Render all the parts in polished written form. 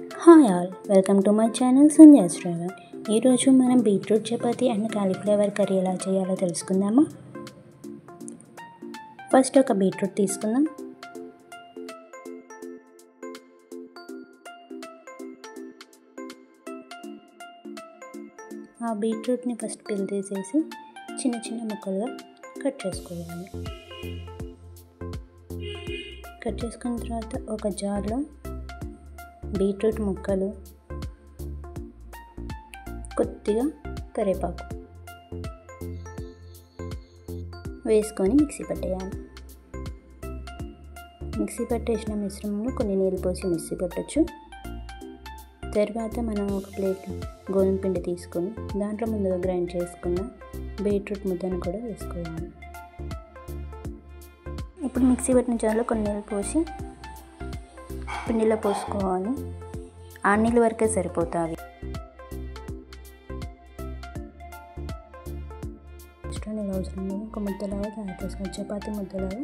Hi all, welcome to my channel Sandhya's travel. ఈరోజు మనం beetroot chapati and cauliflower curry ఎలా చేయాలో తెలుసుకుందామా. ఫస్ట్ ఒక బీట్రూట్ తీసుకుందాం. ఆ బీట్రూట్ని ఫస్ట్ పిల్ తీసేసి చిన్న చిన్న ముక్కలుగా కట్ చేసుకోవాలి. కట్ చేసుకున్న తర్వాత ఒక జార్లో బీట్రూట్ ముక్కలు, కొద్దిగా కరివేపాకు వేసుకొని మిక్సీ పట్టేయాలి. మిక్సీ పట్టేసిన మిశ్రమంలో కొన్ని నీళ్ళు పోసి మిక్సీ పట్టచ్చు. తర్వాత మనం ఒక ప్లేట్ గోధుమ పిండి తీసుకొని దాంట్లో ముందుగా గ్రైండ్ చేసుకున్న బీట్రూట్ ముద్దను కూడా వేసుకోవాలి. ఇప్పుడు మిక్సీ పట్టిన జార్లో కొన్ని నీళ్ళు పోసి పిండిలో పోసుకోవాలి. ఆ నీళ్ళు వరకే సరిపోతాయి. ఎక్స్ట్రా నీళ్ళు అవసరం లేదు. ఒక ముద్దలాగా తయారు చేసుకోవాలి. చపాతీ ముద్దలాగా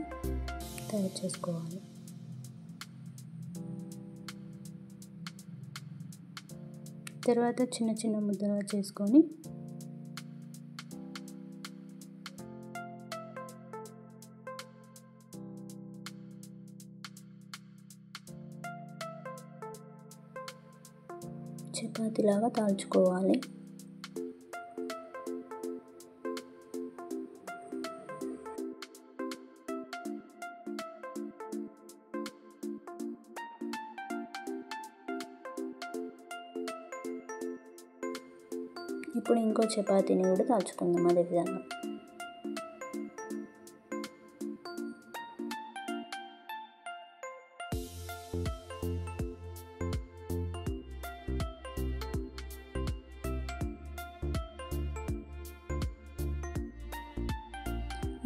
తయారు చేసుకోవాలి. తర్వాత చిన్న చిన్న ముద్దలుగా చేసుకొని చపాతీలాగా తాల్చుకోవాలి. ఇప్పుడు ఇంకో చపాతీని కూడా తాల్చుకుందాం అదే విధంగా.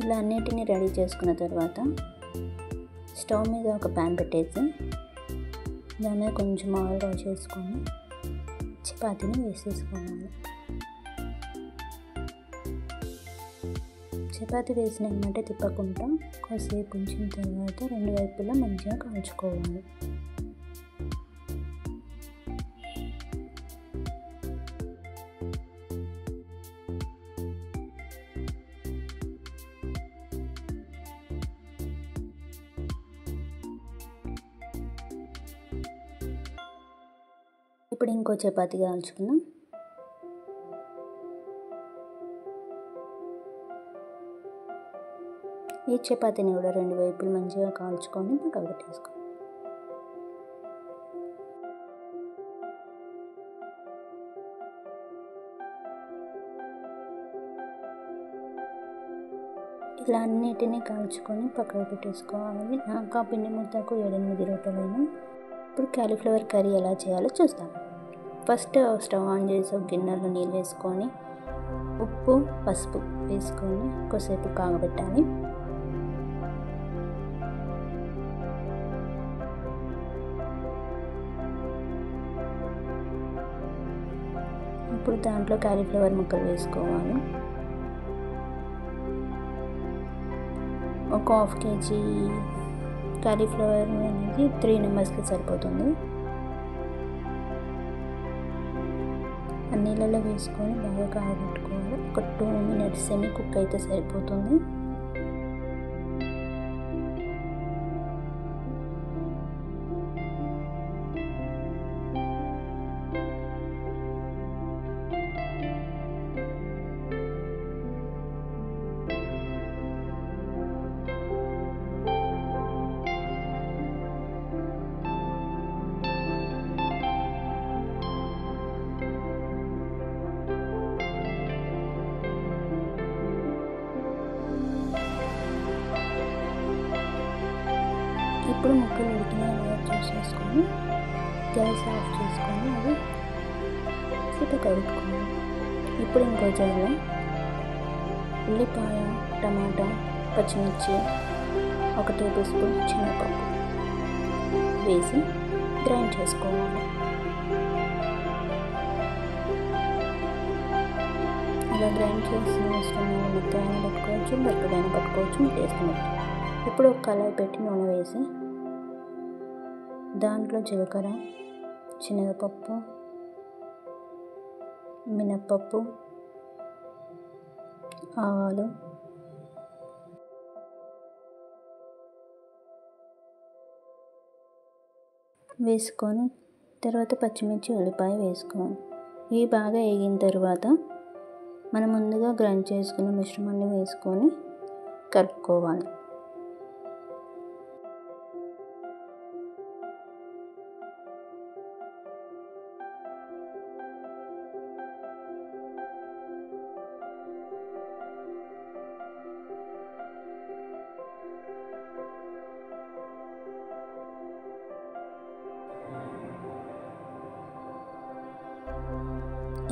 ఇలా అన్నిటిని రెడీ చేసుకున్న తర్వాత స్టవ్ మీద ఒక ప్యాన్ పెట్టేసి దాని మీద కొంచెం ఆయిల్ చేసుకొని చపాతీని వేసేసుకోవాలి. చపాతీ వేసిన వెంటనే తిప్పకుండా కాసేపు ఉంచిన తర్వాత రెండు వైపులా మంచిగా కాల్చుకోవాలి. ఇప్పుడు ఇంకో చపాతీ కాల్చుకుందాం. ఈ చపాతీని కూడా రెండు వైపులు మంచిగా కాల్చుకొని పక్కకు పెట్టేసుకోవాలి. ఇలా అన్నిటినీ కాల్చుకొని పక్కకు పెట్టేసుకోవాలి. నాకు ఆ పిండి ముద్దకు 7-8 రొట్టెలైనా. ఇప్పుడు కాలీఫ్లవర్ కర్రీ ఎలా చేయాలో చూస్తాం. ఫస్ట్ స్టవ్ ఆన్ చేసి ఒక గిన్నెలో నీళ్ళు వేసుకొని ఉప్పు, పసుపు వేసుకొని కొద్దిసేపు కాగబెట్టాలి. ఇప్పుడు దాంట్లో కాలీఫ్లవర్ ముక్కలు వేసుకోవాలి. ఒక 1/2 kg కాలీఫ్లవర్ అనేది 3 మెంబర్స్కి సరిపోతుంది. ఆ నీళ్ళలో వేసుకొని బాగా కాగబెట్టుకోవాలి. ఒక 2 minutes సెమీ కుక్ అయితే సరిపోతుంది. ఇప్పుడు ముక్కలు ఉడికిన చూసేసుకొని గ్యాస్ ఆఫ్ చేసుకొని అవి సిప్ప కలుపుకోవాలి. ఇప్పుడు ఇంకో జాలో ఉల్లిపాయ, టమాటా, పచ్చిమిర్చి, 1 టేబుల్ స్పూన్ శనగపప్పు వేసి గ్రైండ్ చేసుకోవాలి. ఇలా గ్రైండ్ చేసిన ఇష్టమైన మెత్తగా పట్టుకోవచ్చు, బరకడైనా పట్టుకోవచ్చు, మీ టేస్ట్ బట్టి. ఇప్పుడు ఒక కళాయి పెట్టి నూనె వేసి దాంట్లో జీలకర్ర, శనగపప్పు, మినప్పప్పు, ఆవాలు, వేసుకొని తర్వాత పచ్చిమిర్చి, ఉల్లిపాయ వేసుకోవాలి. ఇవి బాగా వేగిన తర్వాత మనం ముందుగా గ్రైండ్ చేసుకున్న మిశ్రమాన్ని వేసుకొని కలుపుకోవాలి.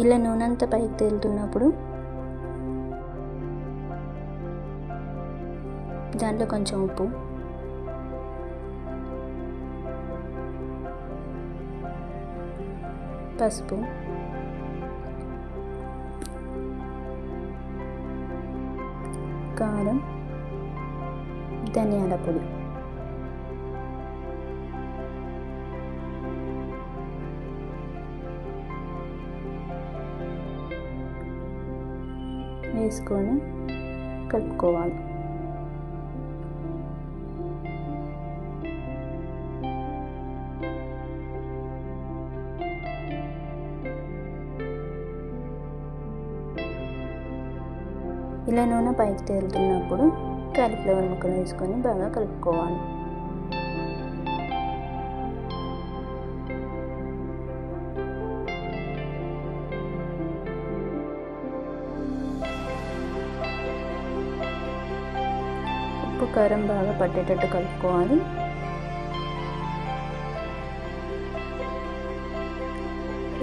ఇలా నూనె అంతా పైకి తేలుతున్నప్పుడు దాంట్లో కొంచెం ఉప్పు, పసుపు, కారం, ధనియాల పొడి వేసుకొని కలుపుకోవాలి. ఇలా నూనె పైకి తేలుతున్నప్పుడు కాలీఫ్లవర్ ముక్కలు వేసుకొని బాగా కలుపుకోవాలి. ఉప్పు, కారం బాగా పట్టేటట్టు కలుపుకోవాలి.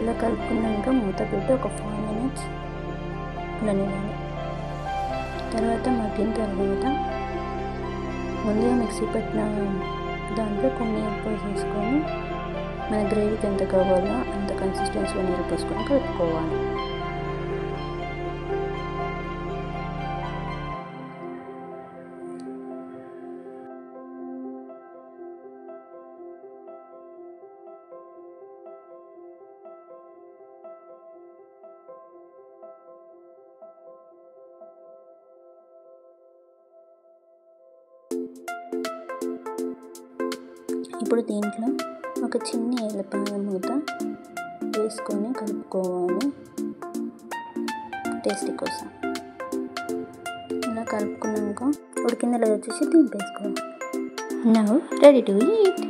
ఇలా కలుపుకున్నాక మూత పెట్టి ఒక 5 minutes ఉండనివ్వాలి. తర్వాత మగ్గిన తర్వాత ముందుగా మిక్సీ పెట్టిన దాంట్లో కొన్ని నీళ్ళు పోసేసుకొని మన గ్రేవీకి ఎంత కావాలో అంత కన్సిస్టెన్సీలో నీళ్ళు పోసుకొని కలుపుకోవాలి. ఇప్పుడు దీంట్లో ఒక చిన్న ఎల్లిపాయ మూత వేసుకొని కలుపుకోవాలి టేస్ట్ కోసం. ఇలా కలుపుకున్నాక ఉడికిందో లేదో వచ్చేసి దింపేసుకోవాలి. Now ready to eat.